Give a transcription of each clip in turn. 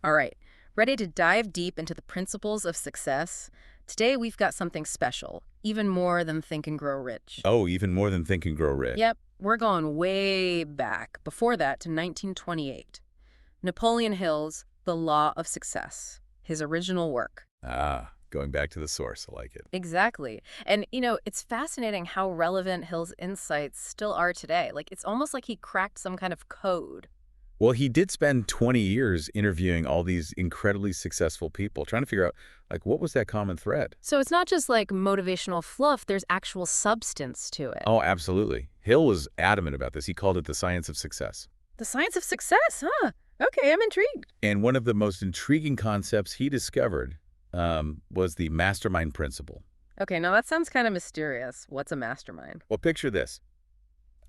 All right, ready to dive deep into the principles of success? Today we've got something special, even more than Think and Grow Rich. Oh, even more than Think and Grow Rich. Yep, we're going way back, before that to 1928. Napoleon Hill's The Law of Success, his original work. Going back to the source. I like it. Exactly. And, it's fascinating how relevant Hill's insights still are today. Like, it's almost like he cracked some kind of code. Well, he did spend 20 years interviewing all these incredibly successful people, trying to figure out, what was that common thread? So it's not just like motivational fluff, there's actual substance to it. Oh, absolutely. Hill was adamant about this. He called it the science of success. The science of success, huh? Okay, I'm intrigued. And one of the most intriguing concepts he discovered was the mastermind principle. Okay, now that sounds kind of mysterious. What's a mastermind? Well, picture this.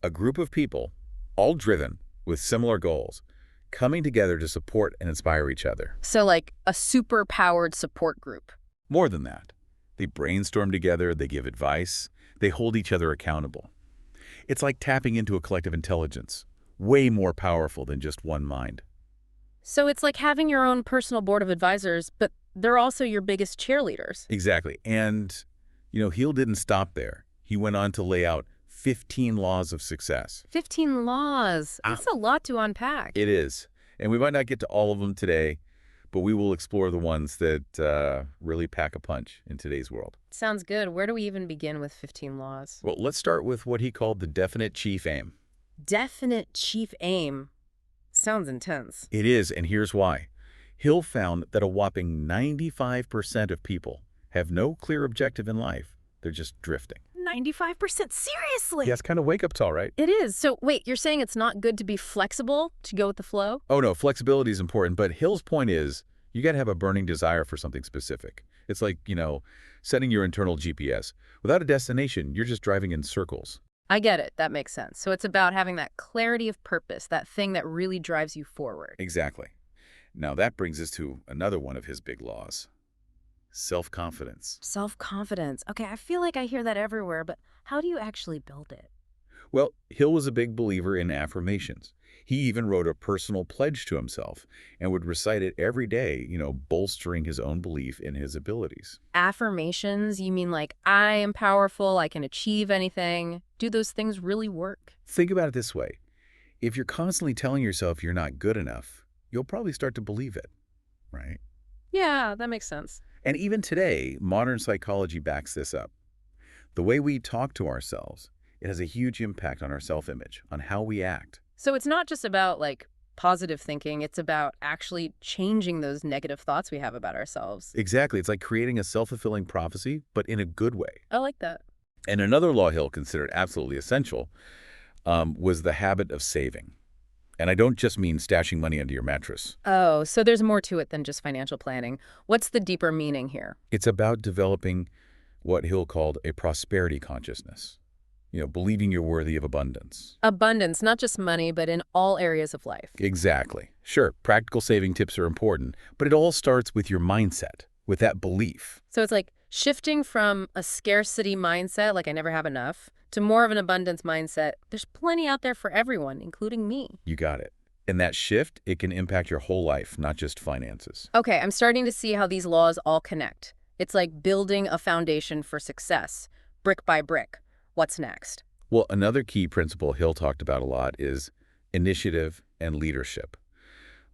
A group of people, all driven with similar goals, coming together to support and inspire each other. So like a super-powered support group. More than that, they brainstorm together, they give advice, they hold each other accountable. It's like tapping into a collective intelligence, way more powerful than just one mind. So it's like having your own personal board of advisors, but they're also your biggest cheerleaders. Exactly. And, Hill didn't stop there. He went on to lay out 15 laws of success. 15 laws. That's a lot to unpack. It is. And we might not get to all of them today, but we will explore the ones that really pack a punch in today's world. Sounds good. Where do we even begin with 15 laws? Well, let's start with what he called the definite chief aim. Definite chief aim. Sounds intense. It is, and here's why. Hill found that a whopping 95% of people have no clear objective in life. They're just drifting. 95%? Seriously? Yeah, it's kind of wake-up call, right? It is. So wait, you're saying it's not good to be flexible, to go with the flow? Oh, no, flexibility is important, but Hill's point is you got to have a burning desire for something specific. It's like, setting your internal GPS. Without a destination, you're just driving in circles. I get it. That makes sense. So it's about having that clarity of purpose, that thing that really drives you forward. Exactly. Now that brings us to another one of his big laws. Self-confidence. Self-confidence. Okay, I feel like I hear that everywhere, but how do you actually build it? Well, Hill was a big believer in affirmations. He even wrote a personal pledge to himself and would recite it every day, bolstering his own belief in his abilities. Affirmations? You mean like, I am powerful, I can achieve anything? Do those things really work? Think about it this way. If you're constantly telling yourself you're not good enough, you'll probably start to believe it, right? Yeah, that makes sense. And even today, modern psychology backs this up. The way we talk to ourselves, it has a huge impact on our self-image, on how we act. So it's not just about like positive thinking, it's about actually changing those negative thoughts we have about ourselves. Exactly. It's like creating a self-fulfilling prophecy, but in a good way. I like that. And another law Hill considered absolutely essential was the habit of saving. And I don't just mean stashing money under your mattress. Oh, so there's more to it than just financial planning. What's the deeper meaning here? It's about developing what Hill called a prosperity consciousness. Believing you're worthy of abundance. Abundance, not just money, but in all areas of life. Exactly. Sure, practical saving tips are important, but it all starts with your mindset, with that belief. So it's like shifting from a scarcity mindset, like I never have enough, to more of an abundance mindset. There's plenty out there for everyone, including me. You got it. And that shift, it can impact your whole life, not just finances. Okay, I'm starting to see how these laws all connect. It's like building a foundation for success, brick by brick. What's next? Well, another key principle Hill talked about a lot is initiative and leadership.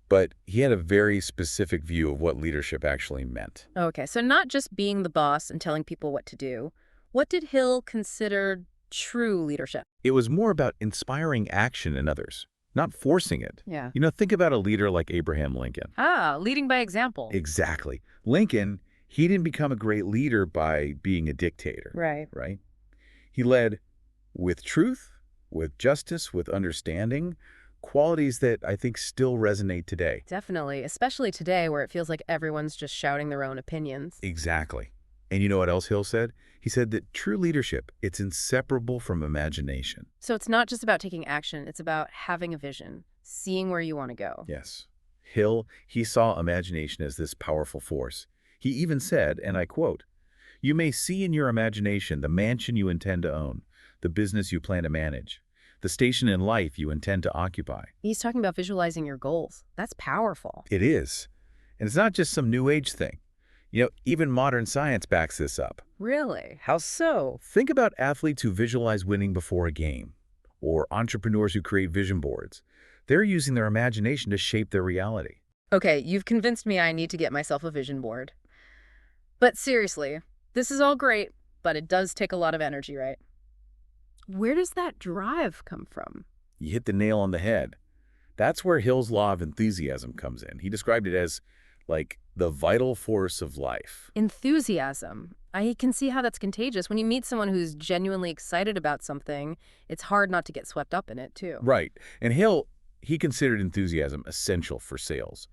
But he had a very specific view of what leadership actually meant. Okay, so not just being the boss and telling people what to do. What did Hill consider true leadership? It was more about inspiring action in others, not forcing it. Yeah. Think about a leader like Abraham Lincoln. Leading by example. Exactly. Lincoln, he didn't become a great leader by being a dictator. Right. He led with truth, with justice, with understanding, qualities that I think still resonate today. Definitely, especially today where it feels like everyone's just shouting their own opinions. Exactly. And you know what else Hill said? He said that true leadership, it's inseparable from imagination. So it's not just about taking action, it's about having a vision, seeing where you want to go. Yes. Hill, he saw imagination as this powerful force. He even said, and I quote, "You may see in your imagination the mansion you intend to own, the business you plan to manage, the station in life you intend to occupy." He's talking about visualizing your goals. That's powerful. It is. And it's not just some new age thing. Even modern science backs this up. Really? How so? Think about athletes who visualize winning before a game, or entrepreneurs who create vision boards. They're using their imagination to shape their reality. Okay, you've convinced me I need to get myself a vision board. But seriously, this is all great, but it does take a lot of energy, right? Where does that drive come from? You hit the nail on the head. That's where Hill's law of enthusiasm comes in. He described it as, like, the vital force of life. Enthusiasm. I can see how that's contagious. When you meet someone who's genuinely excited about something, it's hard not to get swept up in it, too. Right. And Hill, he considered enthusiasm essential for sales,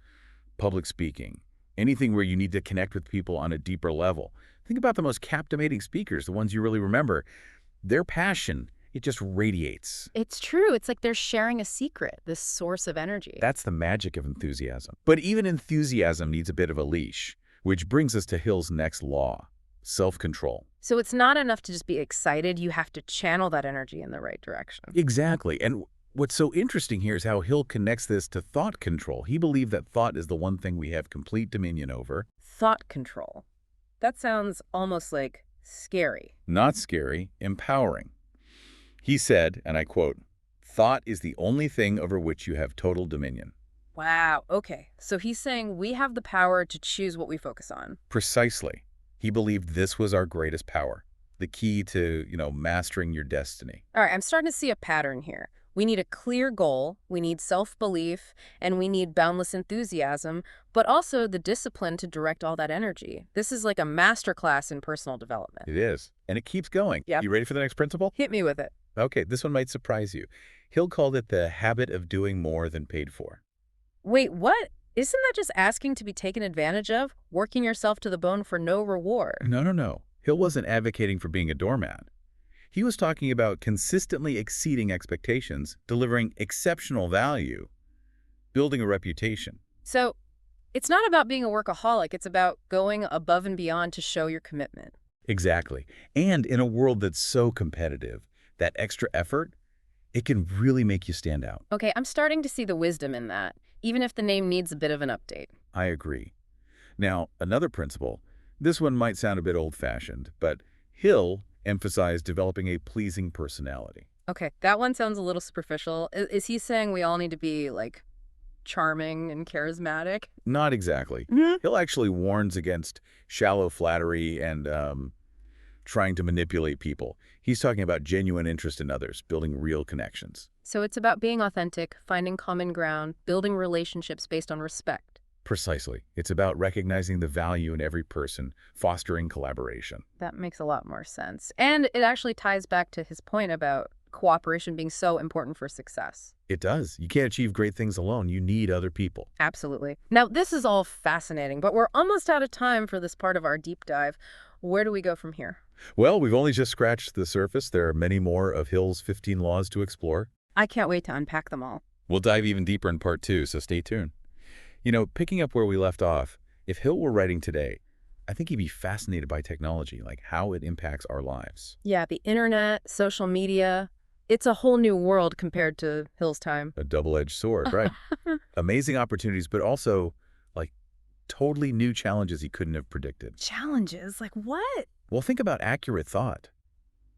public speaking, anything where you need to connect with people on a deeper level. Think about the most captivating speakers, the ones you really remember. Their passion, it just radiates. It's true. It's like they're sharing a secret, this source of energy. That's the magic of enthusiasm. But even enthusiasm needs a bit of a leash, which brings us to Hill's next law, self-control. So it's not enough to just be excited. You have to channel that energy in the right direction. Exactly. And what's so interesting here is how Hill connects this to thought control. He believed that thought is the one thing we have complete dominion over. Thought control. That sounds almost like scary. Not scary, empowering. He said, and I quote, "Thought is the only thing over which you have total dominion." Wow. Okay. So he's saying we have the power to choose what we focus on. Precisely. He believed this was our greatest power, the key to, mastering your destiny. All right. I'm starting to see a pattern here. We need a clear goal, we need self-belief, and we need boundless enthusiasm, but also the discipline to direct all that energy. This is like a masterclass in personal development. It is. And it keeps going. Yep. You ready for the next principle? Hit me with it. Okay, this one might surprise you. Hill called it the habit of doing more than paid for. Wait, what? Isn't that just asking to be taken advantage of? Working yourself to the bone for no reward? No. Hill wasn't advocating for being a doormat. He was talking about consistently exceeding expectations, delivering exceptional value, building a reputation. So it's not about being a workaholic. It's about going above and beyond to show your commitment. Exactly. And in a world that's so competitive, that extra effort, it can really make you stand out. Okay, I'm starting to see the wisdom in that, even if the name needs a bit of an update. I agree. Now, another principle, this one might sound a bit old-fashioned, but Hill emphasized developing a pleasing personality. Okay, that one sounds a little superficial. Is he saying we all need to be, like, charming and charismatic? Not exactly. Hill actually warns against shallow flattery and trying to manipulate people. He's talking about genuine interest in others, building real connections. So it's about being authentic, finding common ground, building relationships based on respect. Precisely. It's about recognizing the value in every person, fostering collaboration. That makes a lot more sense. And it actually ties back to his point about cooperation being so important for success. It does. You can't achieve great things alone. You need other people. Absolutely. Now, this is all fascinating, but we're almost out of time for this part of our deep dive. Where do we go from here? Well, we've only just scratched the surface. There are many more of Hill's 15 laws to explore. I can't wait to unpack them all. We'll dive even deeper in part 2, so stay tuned. Picking up where we left off, if Hill were writing today, I think he'd be fascinated by technology, like how it impacts our lives. Yeah, the internet, social media, it's a whole new world compared to Hill's time. A double-edged sword, right? Amazing opportunities, but also, totally new challenges he couldn't have predicted. Challenges? Like what? Well, think about accurate thought.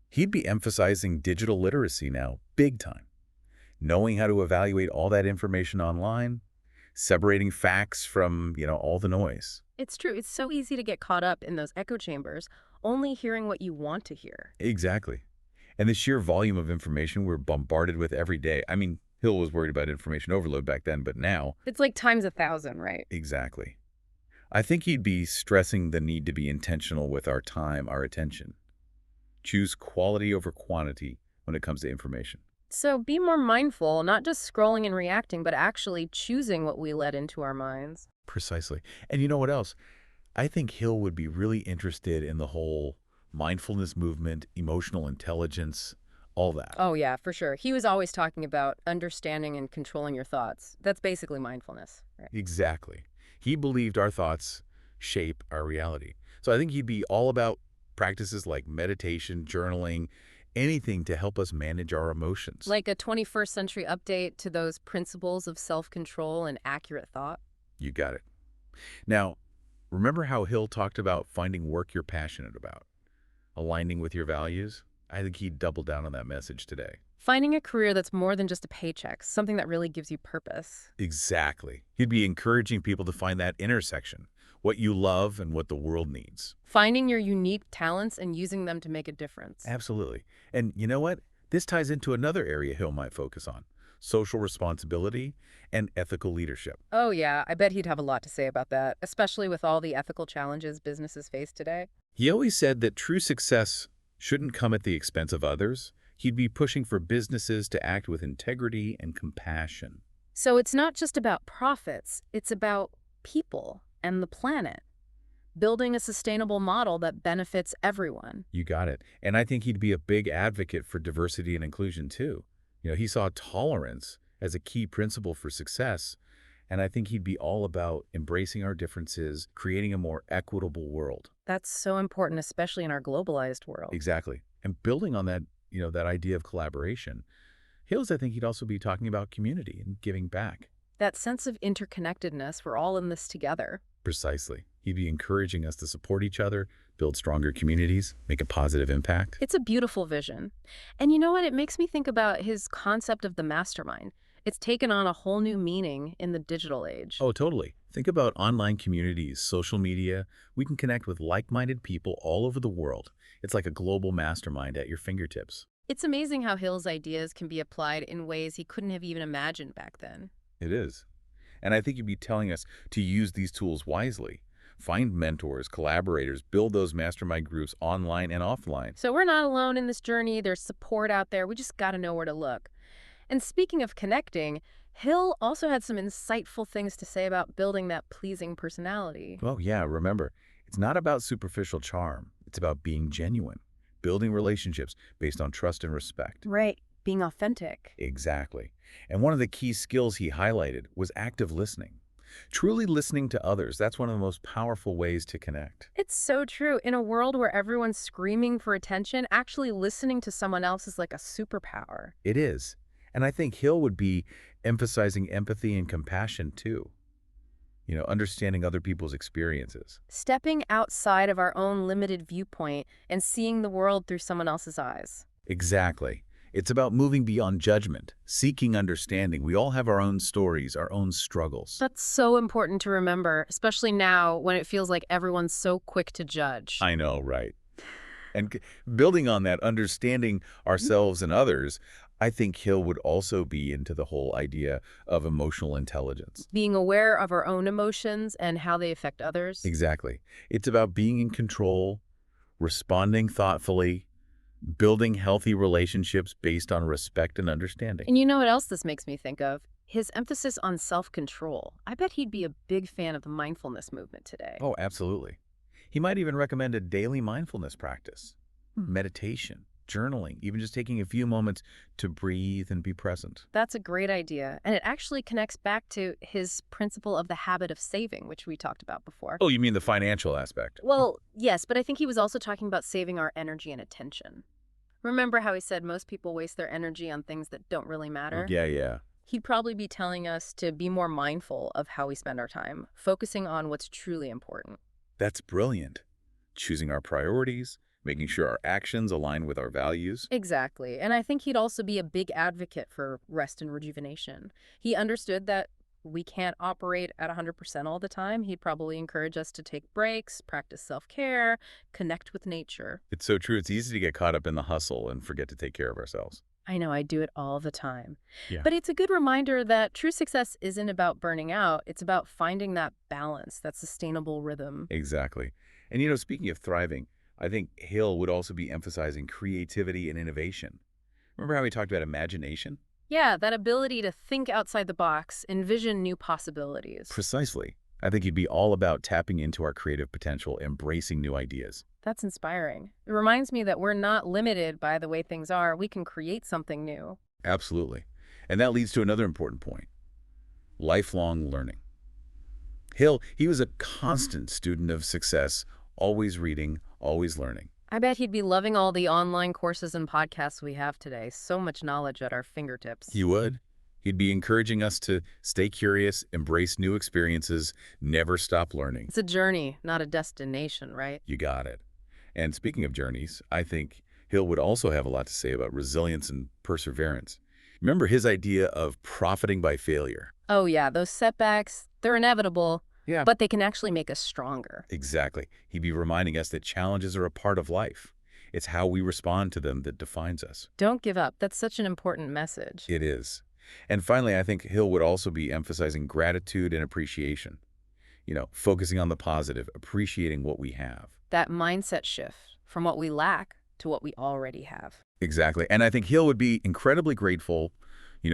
He'd be emphasizing digital literacy now, big time. Knowing how to evaluate all that information online, separating facts from, all the noise. It's true. It's so easy to get caught up in those echo chambers, only hearing what you want to hear. Exactly. And the sheer volume of information we're bombarded with every day. I mean, Hill was worried about information overload back then, but now... It's like times 1,000, right? Exactly. I think he'd be stressing the need to be intentional with our time, our attention. Choose quality over quantity when it comes to information. So be more mindful, not just scrolling and reacting, but actually choosing what we let into our minds. Precisely. And you know what else? I think Hill would be really interested in the whole mindfulness movement, emotional intelligence, all that. Oh, yeah, for sure. He was always talking about understanding and controlling your thoughts. That's basically mindfulness, right? Exactly. He believed our thoughts shape our reality. So I think he'd be all about practices like meditation, journaling, anything to help us manage our emotions. Like a 21st century update to those principles of self-control and accurate thought? You got it. Now, remember how Hill talked about finding work you're passionate about, aligning with your values? I think he'd double down on that message today. Finding a career that's more than just a paycheck, something that really gives you purpose. Exactly. He'd be encouraging people to find that intersection, what you love and what the world needs. Finding your unique talents and using them to make a difference. Absolutely. And you know what? This ties into another area Hill might focus on, social responsibility and ethical leadership. Oh yeah, I bet he'd have a lot to say about that, especially with all the ethical challenges businesses face today. He always said that true success shouldn't come at the expense of others. He'd be pushing for businesses to act with integrity and compassion. So it's not just about profits, it's about people and the planet. Building a sustainable model that benefits everyone. You got it. And I think he'd be a big advocate for diversity and inclusion too. He saw tolerance as a key principle for success, and I think he'd be all about embracing our differences, creating a more equitable world. That's so important, especially in our globalized world. Exactly. And building on that, that idea of collaboration, Hills, I think he'd also be talking about community and giving back. That sense of interconnectedness, we're all in this together. Precisely. He'd be encouraging us to support each other, build stronger communities, make a positive impact. It's a beautiful vision. And you know what? It makes me think about his concept of the mastermind. It's taken on a whole new meaning in the digital age. Oh, totally. Think about online communities, social media. We can connect with like-minded people all over the world. It's like a global mastermind at your fingertips. It's amazing how Hill's ideas can be applied in ways he couldn't have even imagined back then. It is. And I think you'd be telling us to use these tools wisely. Find mentors, collaborators, build those mastermind groups online and offline. So we're not alone in this journey. There's support out there. We just got to know where to look. And speaking of connecting, Hill also had some insightful things to say about building that pleasing personality. Well, yeah, remember, it's not about superficial charm. It's about being genuine, building relationships based on trust and respect. Right, being authentic. Exactly. And one of the key skills he highlighted was active listening. Truly listening to others, that's one of the most powerful ways to connect. It's so true. In a world where everyone's screaming for attention, actually listening to someone else is like a superpower. It is. And I think Hill would be emphasizing empathy and compassion too. Understanding other people's experiences. Stepping outside of our own limited viewpoint and seeing the world through someone else's eyes. Exactly. It's about moving beyond judgment, seeking understanding. We all have our own stories, our own struggles. That's so important to remember, especially now when it feels like everyone's so quick to judge. I know, right? And building on that, understanding ourselves and others, I think Hill would also be into the whole idea of emotional intelligence. Being aware of our own emotions and how they affect others. Exactly. It's about being in control, responding thoughtfully, building healthy relationships based on respect and understanding. And you know what else this makes me think of? His emphasis on self-control. I bet he'd be a big fan of the mindfulness movement today. Oh, absolutely. He might even recommend a daily mindfulness practice, meditation, journaling, even just taking a few moments to breathe and be present. That's a great idea. And it actually connects back to his principle of the habit of saving, which we talked about before. Oh, you mean the financial aspect? Well, yes, but I think he was also talking about saving our energy and attention. Remember how he said most people waste their energy on things that don't really matter? Yeah. He'd probably be telling us to be more mindful of how we spend our time, focusing on what's truly important. That's brilliant. Choosing our priorities, making sure our actions align with our values. Exactly. And I think he'd also be a big advocate for rest and rejuvenation. He understood that we can't operate at 100% all the time. He'd probably encourage us to take breaks, practice self-care, connect with nature. It's so true. It's easy to get caught up in the hustle and forget to take care of ourselves. I know, I do it all the time. Yeah. But it's a good reminder that true success isn't about burning out. It's about finding that balance, that sustainable rhythm. Exactly. And speaking of thriving, I think Hill would also be emphasizing creativity and innovation. Remember how we talked about imagination? Yeah, that ability to think outside the box, envision new possibilities. Precisely. I think he'd be all about tapping into our creative potential, embracing new ideas. That's inspiring. It reminds me that we're not limited by the way things are. We can create something new. Absolutely. And that leads to another important point. Lifelong learning. Hill, he was a constant student of success, always reading, always learning. I bet he'd be loving all the online courses and podcasts we have today. So much knowledge at our fingertips. He would. He'd be encouraging us to stay curious, embrace new experiences, never stop learning. It's a journey, not a destination, right? You got it. And speaking of journeys, I think Hill would also have a lot to say about resilience and perseverance. Remember his idea of profiting by failure? Oh yeah, those setbacks, they're inevitable, Yeah. but they can actually make us stronger. Exactly. He'd be reminding us that challenges are a part of life. It's how we respond to them that defines us. Don't give up. That's such an important message. It is. And finally, I think Hill would also be emphasizing gratitude and appreciation. Focusing on the positive, appreciating what we have. That mindset shift from what we lack to what we already have. Exactly. And I think Hill would be incredibly grateful,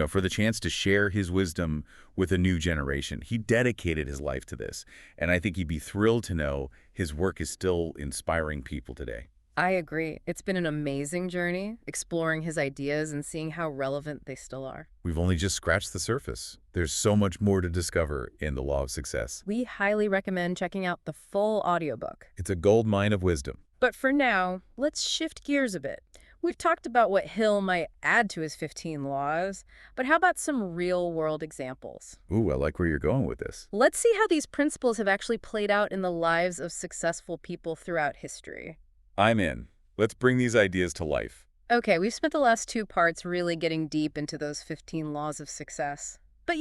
for the chance to share his wisdom with a new generation. He dedicated his life to this. And I think he'd be thrilled to know his work is still inspiring people today. I agree. It's been an amazing journey, exploring his ideas and seeing how relevant they still are. We've only just scratched the surface. There's so much more to discover in The Law of Success. We highly recommend checking out the full audiobook. It's a gold mine of wisdom. But for now, let's shift gears a bit. We've talked about what Hill might add to his 15 laws, but how about some real-world examples? Ooh, I like where you're going with this. Let's see how these principles have actually played out in the lives of successful people throughout history. I'm in. Let's bring these ideas to life. Okay, we've spent the last two parts really getting deep into those 15 laws of success. But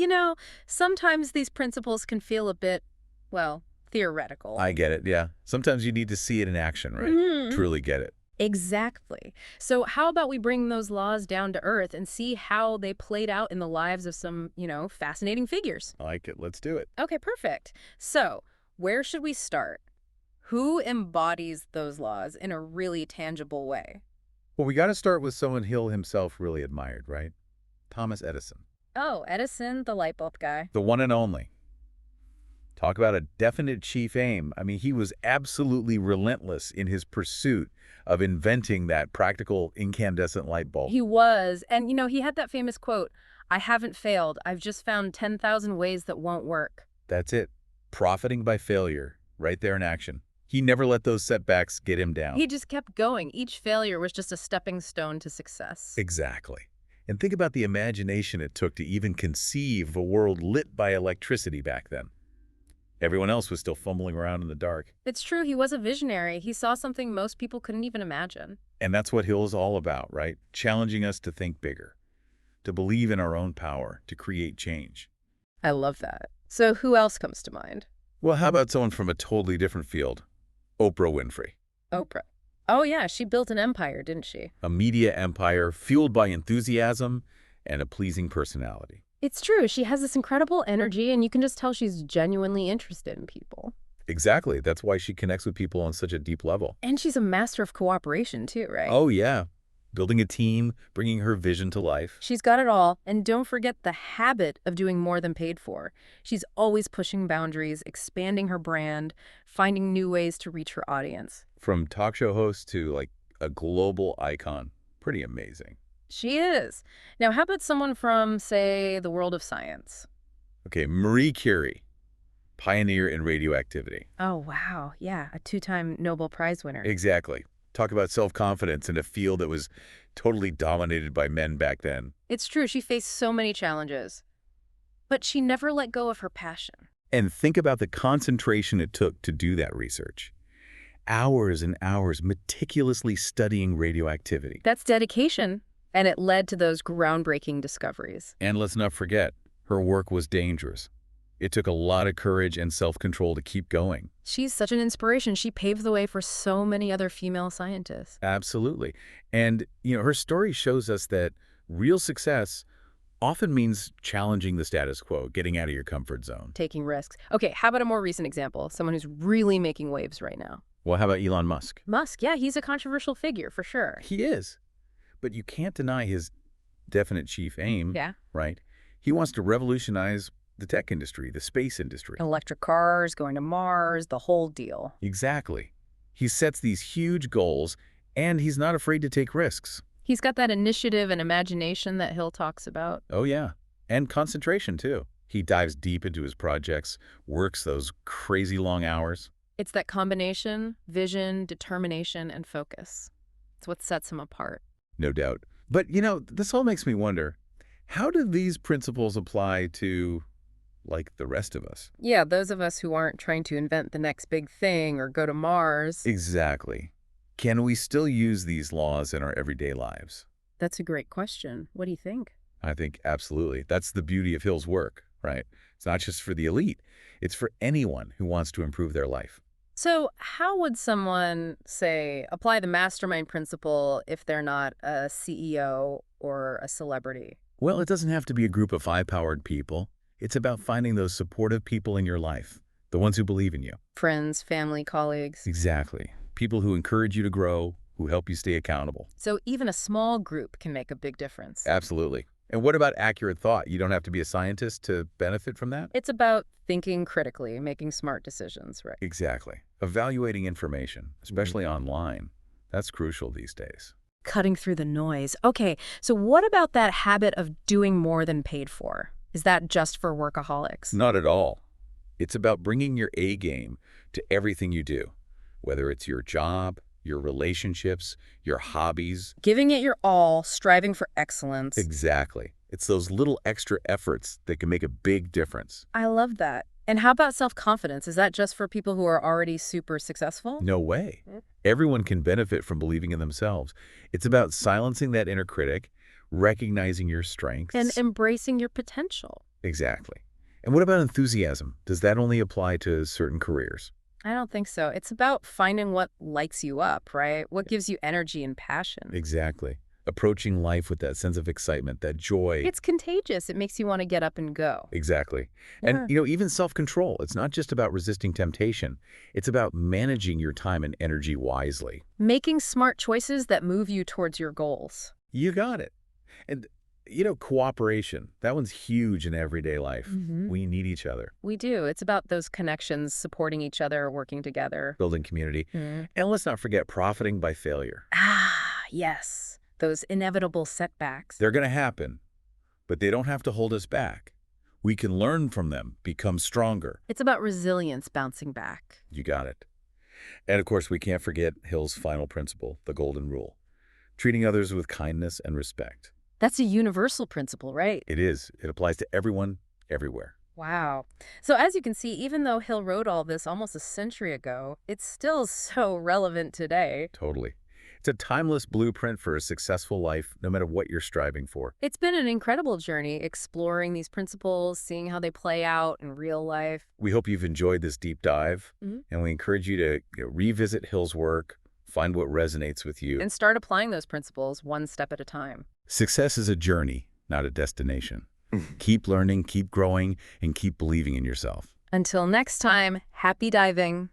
sometimes these principles can feel a bit, well, theoretical. I get it, yeah. Sometimes you need to see it in action, right? Truly get it. Exactly. So how about we bring those laws down to earth and see how they played out in the lives of some, fascinating figures? I like it. Let's do it. Okay, perfect. So where should we start? Who embodies those laws in a really tangible way? Well, we got to start with someone Hill himself really admired, right? Thomas Edison. Oh, Edison, the light bulb guy. The one and only. Talk about a definite chief aim. I mean, he was absolutely relentless in his pursuit of inventing that practical incandescent light bulb. He was. And, he had that famous quote, "I haven't failed. I've just found 10,000 ways that won't work." That's it. Profiting by failure, right there in action. He never let those setbacks get him down. He just kept going. Each failure was just a stepping stone to success. Exactly. And think about the imagination it took to even conceive a world lit by electricity back then. Everyone else was still fumbling around in the dark. It's true, he was a visionary. He saw something most people couldn't even imagine. And that's what Hill is all about, right? Challenging us to think bigger, to believe in our own power, to create change. I love that. So who else comes to mind? Well, how about someone from a totally different field? Oprah Winfrey. Oprah. Oh yeah, she built an empire, didn't she? A media empire fueled by enthusiasm and a pleasing personality. It's true. She has this incredible energy, and you can just tell she's genuinely interested in people. Exactly. That's why she connects with people on such a deep level. And she's a master of cooperation, too, right? Oh, yeah. Building a team, bringing her vision to life. She's got it all. And don't forget the habit of doing more than paid for. She's always pushing boundaries, expanding her brand, finding new ways to reach her audience. From talk show host to, a global icon. Pretty amazing. She is. Now, how about someone from, say, the world of science? Okay, Marie Curie, pioneer in radioactivity. Oh, wow. Yeah, a two-time Nobel Prize winner. Exactly. Talk about self-confidence in a field that was totally dominated by men back then. It's true. She faced so many challenges. But she never let go of her passion. And think about the concentration it took to do that research. Hours and hours meticulously studying radioactivity. That's dedication. And it led to those groundbreaking discoveries. And let's not forget, her work was dangerous. It took a lot of courage and self-control to keep going. She's such an inspiration. She paved the way for so many other female scientists. Absolutely. And, her story shows us that real success often means challenging the status quo, getting out of your comfort zone. Taking risks. Okay, how about a more recent example? Someone who's really making waves right now. Well, how about Elon Musk? Musk, yeah, he's a controversial figure for sure. He is. But you can't deny his definite chief aim, Yeah. right? He wants to revolutionize the tech industry, the space industry. Electric cars, going to Mars, the whole deal. Exactly. He sets these huge goals, and he's not afraid to take risks. He's got that initiative and imagination that Hill talks about. Oh, yeah. And concentration, too. He dives deep into his projects, works those crazy long hours. It's that combination, vision, determination, and focus. It's what sets him apart. No doubt. But, this all makes me wonder, How do these principles apply to, like, the rest of us? Yeah, those of us who aren't trying to invent the next big thing or go to Mars. Exactly. Can we still use these laws in our everyday lives? That's a great question. What do you think? I think absolutely. That's the beauty of Hill's work, right? It's not just for the elite. It's for anyone who wants to improve their life. So, how would someone, say, apply the mastermind principle if they're not a CEO or a celebrity? Well, it doesn't have to be a group of high-powered people. It's about finding those supportive people in your life, the ones who believe in you. Friends, family, colleagues. Exactly. People who encourage you to grow, who help you stay accountable. So, even a small group can make a big difference. Absolutely. And what about accurate thought? You don't have to be a scientist to benefit from that? It's about thinking critically, making smart decisions, right? Exactly. Evaluating information, especially online, that's crucial these days. Cutting through the noise. Okay, so what about that habit of doing more than paid for? Is that just for workaholics? Not at all. It's about bringing your A game to everything you do, whether it's your job, your relationships, your hobbies. Giving it your all, striving for excellence. Exactly. It's those little extra efforts that can make a big difference. I love that. And how about self-confidence? Is that just for people who are already super successful? No way. Mm. Everyone can benefit from believing in themselves. It's about silencing that inner critic, recognizing your strengths. And embracing your potential. Exactly. And what about enthusiasm? Does that only apply to certain careers? I don't think so. It's about finding what lights you up, right? What gives you energy and passion. Exactly. Approaching life with that sense of excitement, that joy. It's contagious. It makes you want to get up and go. Exactly. Yeah. And, even self-control. It's not just about resisting temptation. It's about managing your time and energy wisely. Making smart choices that move you towards your goals. You got it. And, cooperation. That one's huge in everyday life. We need each other, We do. It's about those connections, supporting each other, working together. building community. Mhm. And let's not forget profiting by failure. Ah, yes. Those inevitable setbacks. They're going to happen, but they don't have to hold us back. We can learn from them, become stronger. It's about resilience, bouncing back. You got it. And of course, we can't forget Hill's final principle, the golden rule, treating others with kindness and respect. That's a universal principle, right? It is. It applies to everyone, everywhere. Wow. So as you can see, even though Hill wrote all this almost a century ago, it's still so relevant today. Totally. It's a timeless blueprint for a successful life, no matter what you're striving for. It's been an incredible journey exploring these principles, seeing how they play out in real life. We hope you've enjoyed this deep dive, and we encourage you to revisit Hill's work, find what resonates with you. And start applying those principles one step at a time. Success is a journey, not a destination. Keep learning, keep growing, and keep believing in yourself. Until next time, happy diving.